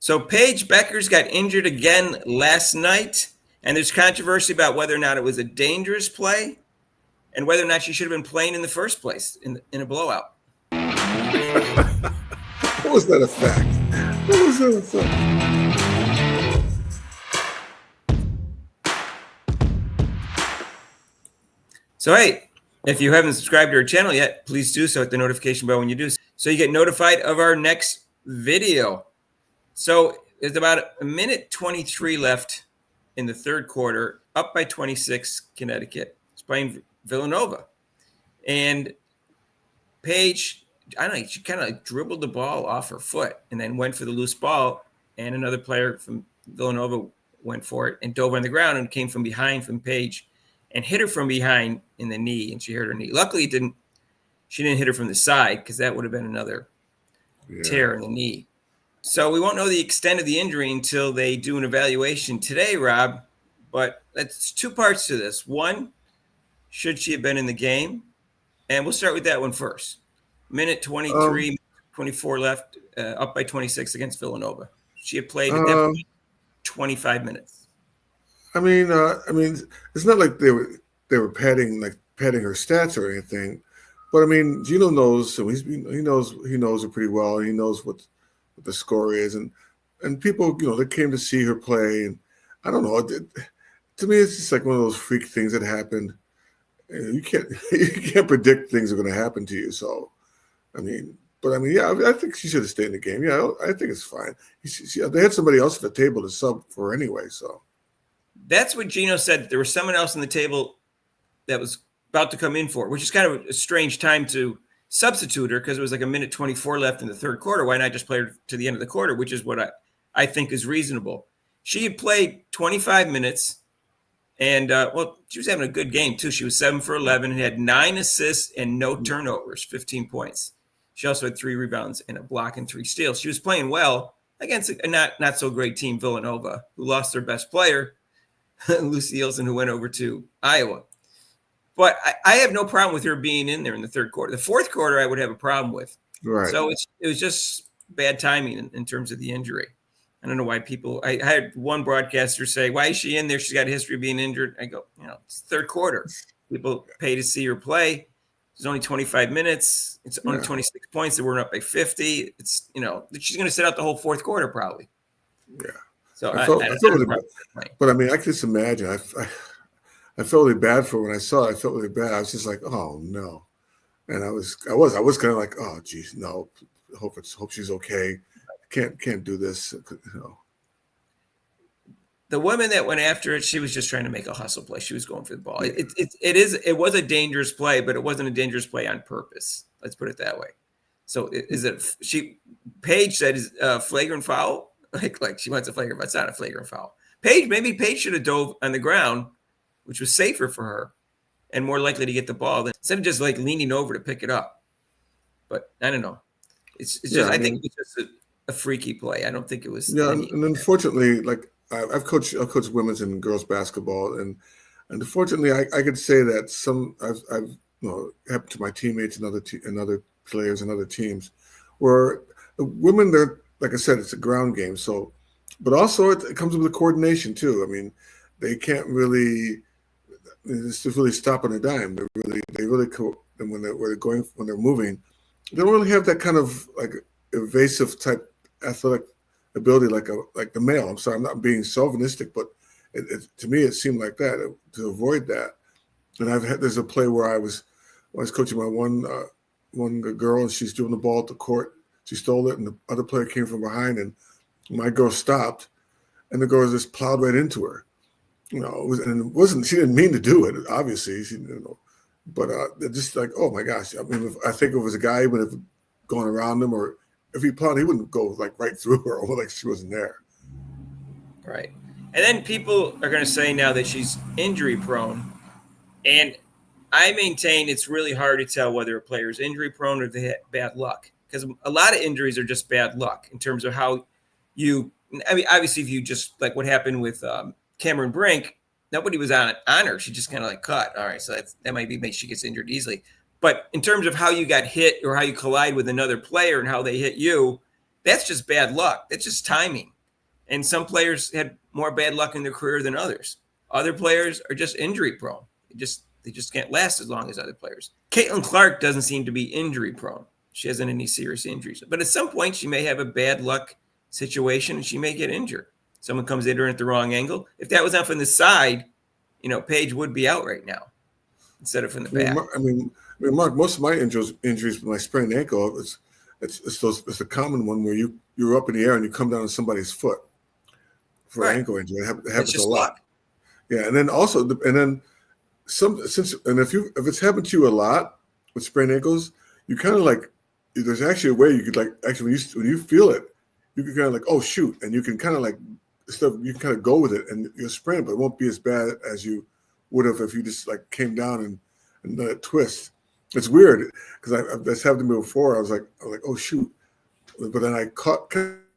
So Paige Beckers got injured again last night, and there's controversy about whether or not it was a dangerous play and whether or not she should have been playing in the first place in a blowout. How was that a fact? How was that a fact? So, hey, if you haven't subscribed to our channel yet, please do so. Hit the notification bell when you do, so you get notified of our next video. So there's about a minute 23 left in the third quarter, up by 26, Connecticut. It's playing Villanova. And Paige, I don't know, she kind of like dribbled the ball off her foot and then went for the loose ball. And another player from Villanova went for it and dove on the ground and came from behind from Paige and hit her from behind in the knee. And she hurt her knee. Luckily, she didn't hit her from the side, because that would have been another tear in the knee. So we won't know the extent of the injury until they do an evaluation today, Rob. But that's two parts to this. One, should she have been in the game? And we'll start with that one first. Minute 23, 24 left, up by 26 against Villanova. She had played at that point 25 minutes. I mean, it's not like they were padding her stats or anything, but I mean, Gino knows, so he knows her pretty well. He knows what the score is, and people, they came to see her play, and I don't know. To me, it's just like one of those freak things that happened. You can't predict things are going to happen to you. So, I mean, yeah, I think she should have stayed in the game. Yeah, I think it's fine. They had somebody else at the table to sub for anyway. So that's what Gino said. There was someone else on the table that was about to come in for, which is kind of a strange time to substitute her, because it was like a minute 24 left in the third quarter. Why not just play her to the end of the quarter, which is what I think is reasonable. She had played 25 minutes. And, she was having a good game, too. She was 7 for 11 and had 9 assists and no turnovers, 15 points. She also had 3 rebounds and a block and 3 steals. She was playing well against a not so great team, Villanova, who lost their best player, Lucy Ilson, who went over to Iowa. But I have no problem with her being in there in the third quarter. The fourth quarter I would have a problem with. Right. So it was just bad timing in terms of the injury. I don't know why people – I had one broadcaster say, why is she in there? She's got a history of being injured. I go, it's third quarter. People pay to see her play. There's only 25 minutes. It's only 26 points. They weren't up by 50. It's, she's going to sit out the whole fourth quarter probably. Yeah. So I felt really bad. But, I mean, I can just imagine. I felt really bad for her when I saw it. I felt really bad. I was just like, oh, no. And I was kind of like, oh, geez, no. Hope she's okay. Can't do this. The woman that went after it, she was just trying to make a hustle play. She was going for the ball. It was a dangerous play, but it wasn't a dangerous play on purpose. Let's put it that way. So Paige said is a flagrant foul? Like she wants a flagrant, but it's not a flagrant foul. Maybe Paige should have dove on the ground, which was safer for her and more likely to get the ball instead of just like leaning over to pick it up. But I don't know. It's just I think it's just a freaky play. I don't think it was. Yeah, and unfortunately, like I've coached women's and girls basketball, and unfortunately, I could say that I've happened to my teammates and other players and other teams, where the women, they're, like I said, it's a ground game. So, but also it comes with the coordination too. I mean, they can't really just really stop on a dime. They really and when they're moving, they don't really have that kind of like evasive type athletic ability like the male. I'm sorry, I'm not being chauvinistic, but to me it seemed like that to avoid that. And there's a play where I was coaching my one girl, and she's doing the ball at the court. She stole it, and the other player came from behind, and my girl stopped, and the girl just plowed right into her. She didn't mean to do it, obviously. But just like, oh my gosh! I mean, I think if it was a guy, he would have gone around him, or if he plowed, he wouldn't go like right through her, or like she wasn't there. Right, and then people are going to say now that she's injury prone, and I maintain it's really hard to tell whether a player is injury prone or they had bad luck, because a lot of injuries are just bad luck in terms of how you. I mean, obviously, if you just like what happened with Cameron Brink. Nobody was on her. She just kind of like cut. All right, so that might be she gets injured easily. But in terms of how you got hit or how you collide with another player and how they hit you, that's just bad luck. That's just timing. And some players had more bad luck in their career than others. Other players are just injury prone. They just can't last as long as other players. Caitlin Clark doesn't seem to be injury prone. She hasn't any serious injuries. But at some point, she may have a bad luck situation and she may get injured. Someone comes at her at the wrong angle. If that was not from the side, Paige would be out right now instead of from the back. Mark, most of my injuries with my sprained ankle, it's a common one where you're up in the air and you come down on somebody's foot for an ankle injury. It happens a lot. Luck. Yeah, and then if it's happened to you a lot with sprained ankles, you kind of like, there's actually a way you could like actually when you feel it, you can kind of like, oh shoot, and you can kind of like you can kind of go with it and you'll sprain, but it won't be as bad as you would have if you just like came down and let it twist. It's weird because that's happened to me before. I was like, oh shoot, but then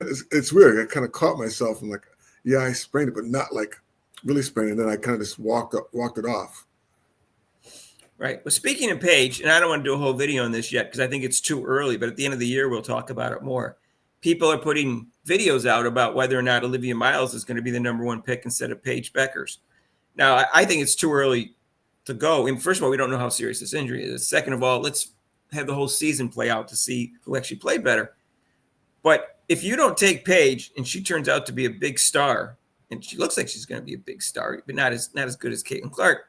it's weird. I kind of caught myself and like, yeah, I sprained it, but not like really sprained. And then I kind of just walked it off. Right. Well, speaking of Paige, and I don't want to do a whole video on this yet because I think it's too early, but at the end of the year, we'll talk about it more. People are putting videos out about whether or not Olivia Miles is going to be the number one pick instead of Paige Beckers. Now, I think it's too early to go. And first of all, we don't know how serious this injury is. Second of all, let's have the whole season play out to see who actually played better. But if you don't take Paige and she turns out to be a big star, and she looks like she's going to be a big star, but not as good as Caitlin Clark,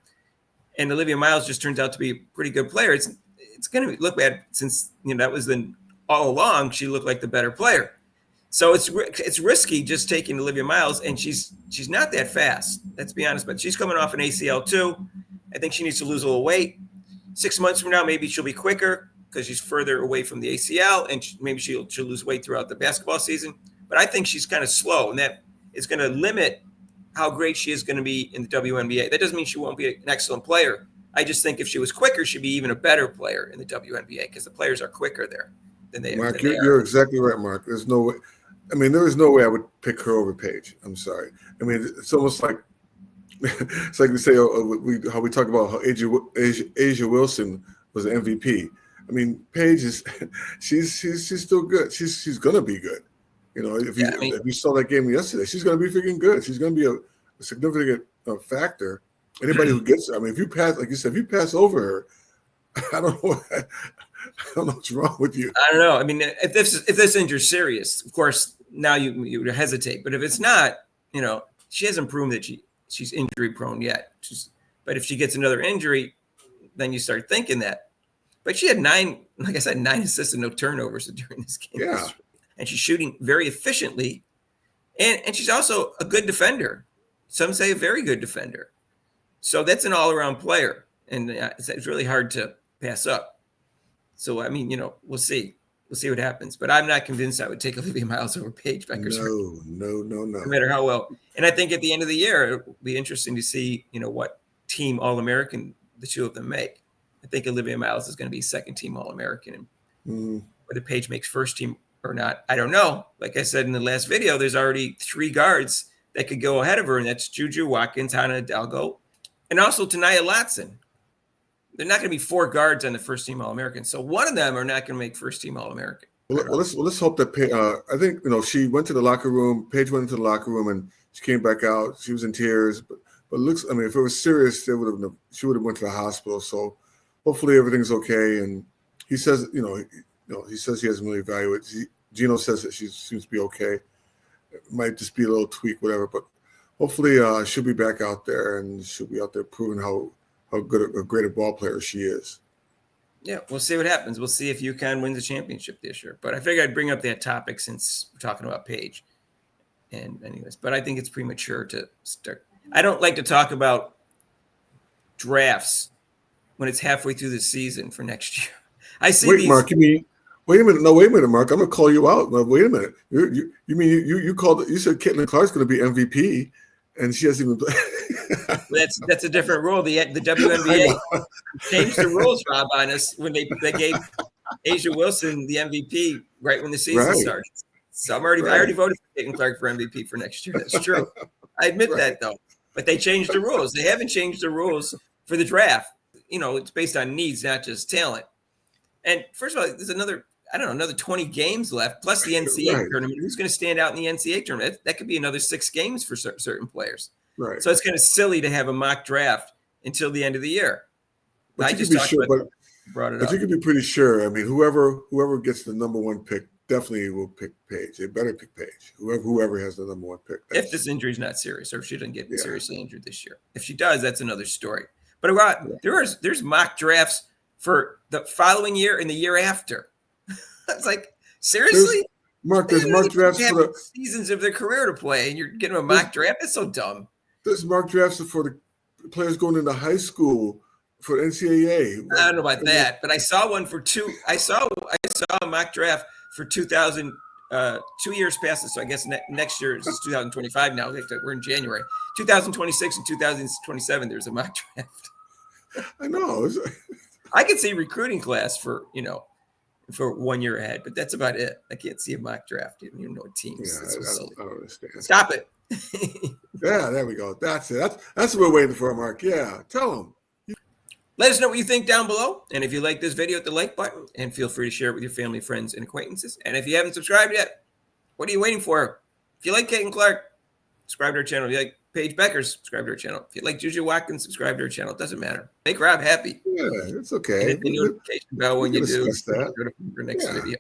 and Olivia Miles just turns out to be a pretty good player, it's going to look bad since that was all along she looked like the better player. So it's risky just taking Olivia Miles, and she's not that fast. Let's be honest, but she's coming off an ACL too. I think she needs to lose a little weight. 6 months from now, maybe she'll be quicker because she's further away from the ACL, and maybe she'll lose weight throughout the basketball season. But I think she's kind of slow, and that is going to limit how great she is going to be in the WNBA. That doesn't mean she won't be an excellent player. I just think if she was quicker, she'd be even a better player in the WNBA because the players are quicker there than they are. Mark, you're exactly right, Mark. There's no way. There is no way I would pick her over Paige. I'm sorry. It's almost like it's like we say how we talk about how Asia Wilson was an MVP. Paige is she's still good. She's gonna be good. If you saw that game yesterday, she's gonna be freaking good. She's gonna be a significant factor. Anybody who gets her, if you pass, like you said, if you pass over her, I don't know what's wrong with you. I don't know. If this injury's serious, of course, now you would hesitate. But if it's not, she hasn't proven that she's injury prone yet. But if she gets another injury, then you start thinking that. But she had 9 assists and no turnovers during this game. Yeah. And she's shooting very efficiently. And she's also a good defender. Some say a very good defender. So that's an all-around player. And it's really hard to pass up. So, we'll see. We'll see what happens. But I'm not convinced I would take Olivia Miles over Paige Beckers. No. No matter how well. And I think at the end of the year, it'll be interesting to see, what team All-American the two of them make. I think Olivia Miles is going to be second-team All-American. And whether Paige makes first team or not, I don't know. Like I said in the last video, there's already 3 guards that could go ahead of her, and that's Juju Watkins, Hannah Hidalgo, and also Tanaya Latson. They're not going to be 4 guards on the first team All-American. So one of them are not going to make first team All-American. Well, let's hope that I think she went to the locker room. Paige went into the locker room and she came back out. She was in tears, but looks. If it was serious, she would have went to the hospital. So hopefully everything's okay. And he says, he says he hasn't really evaluated. Gino says that she seems to be okay. It might just be a little tweak, whatever. But hopefully she'll be back out there and she'll be out there proving how good a great a ball player she is. Yeah, we'll see what happens. We'll see if UConn wins the championship this year. But I figured I'd bring up that topic since we're talking about Paige. And anyways, but I think it's premature to start. I don't like to talk about drafts when it's halfway through the season for next year. I see. Wait, Mark, you mean? Wait a minute. No, wait a minute, Mark. I'm gonna call you out. No, wait a minute. You mean you called? You said Caitlin Clark's going to be MVP, and she hasn't even played. That's a different rule. The WNBA changed the rules, Rob, on us when they gave Asia Wilson the MVP right when the season started. So I already voted for Caitlin Clark for MVP for next year. That's true. I admit that though. But they changed the rules. They haven't changed the rules for the draft. It's based on needs, not just talent. And first of all, there's another. I don't know, another 20 games left, plus the NCAA Right. tournament. Who's going to stand out in the NCAA tournament? That could be another 6 games for certain players. Right. So it's kind of silly to have a mock draft until the end of the year. But I you just can be talked sure, about brought it but up. you can be pretty sure. I mean, whoever gets the #1 pick definitely will pick Paige. They better pick Paige. Whoever has the #1 pick. If this injury is not serious, or if she doesn't get Yeah. seriously injured this year. If she does, that's another story. But there's mock drafts for the following year and the year after. It's like, seriously? There's mock drafts for the seasons of their career to play, and you're getting a mock draft? That's so dumb. There's mock drafts for the players going into high school for NCAA. I don't know about that, but I saw one for I saw a mock draft for 2000. 2 years past this, so I guess next year is 2025 now. We're in January. 2026 and 2027, there's a mock draft. I know. I could see recruiting class for 1 year ahead, but that's about it. I can't see a mock draft. You don't even know teams. Yeah, I don't understand. Stop it. Yeah, there we go. That's it. That's what we're waiting for, Mark. Yeah, tell them. Let us know what you think down below. And if you like this video, hit the like button and feel free to share it with your family, friends, and acquaintances. And if you haven't subscribed yet, what are you waiting for? If you like Kate and Clark, subscribe to our channel. If you like Paige Beckers, subscribe to our channel. If you like Juju Watkins, subscribe to our channel. It doesn't matter. Make Rob happy. Yeah, it's okay. And hit the notification bell when you do for next video.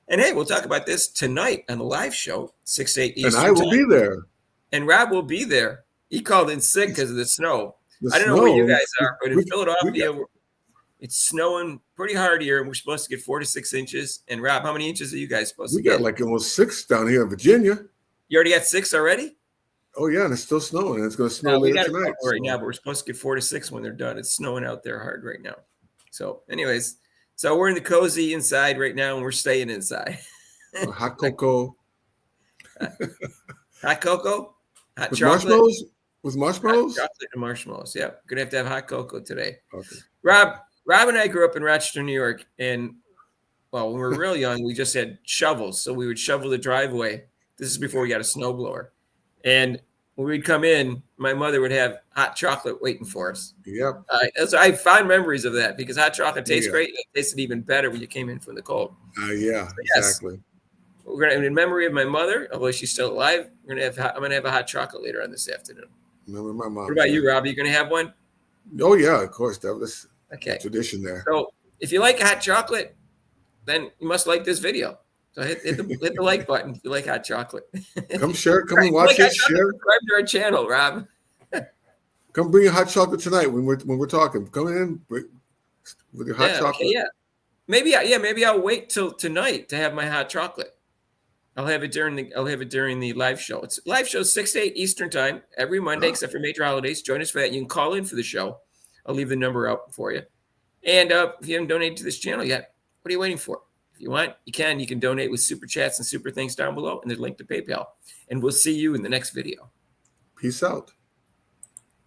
And hey, we'll talk about this tonight on the live show, 6 to 8 Eastern. And I will be there. And Rob will be there. He called in sick because of the snow. I don't know where you guys are, but in Philadelphia, it's snowing pretty hard here, and we're supposed to get 4 to 6 inches. And Rob, how many inches are you guys supposed to get? We got like almost 6 down here in Virginia. You already got 6 already? Oh yeah, and it's still snowing, and it's going to snow later tonight. Right now, but we're supposed to get 4 to 6 when they're done. It's snowing out there hard right now. So, anyways, we're in the cozy inside right now, and we're staying inside. Hot cocoa. Hot cocoa? Hot with chocolate? Marshmallows? With marshmallows? Hot chocolate and marshmallows. Yeah, gonna have to have hot cocoa today. Okay. Rob and I grew up in Rochester, New York, and when we were real young, we just had shovels, so we would shovel the driveway. This is before we got a snowblower, and when we'd come in, my mother would have hot chocolate waiting for us. Yep. So I have fond memories of that because hot chocolate tastes great. It tasted even better when you came in from the cold. Yeah, exactly. We're gonna, in memory of my mother, although she's still alive, I'm gonna have a hot chocolate later on this afternoon. Remember my mom. What about you, Rob? Are you gonna have one? Oh yeah, of course. That was okay. Tradition there. So if you like hot chocolate, then you must like this video. So hit the like button if you like hot chocolate. Come share. Come and watch it. Share. Subscribe to our channel, Rob. Come bring your hot chocolate tonight when we're talking. Come in with your hot chocolate. Okay, maybe I'll wait till tonight to have my hot chocolate. I'll have it during the live show. It's live show 6 to 8 Eastern time every Monday, except for major holidays. Join us for that. You can call in for the show. I'll leave the number out for you. And if you haven't donated to this channel yet, what are you waiting for? If you want, you can. You can donate with super chats and super things down below, and there's a link to PayPal. And we'll see you in the next video. Peace out.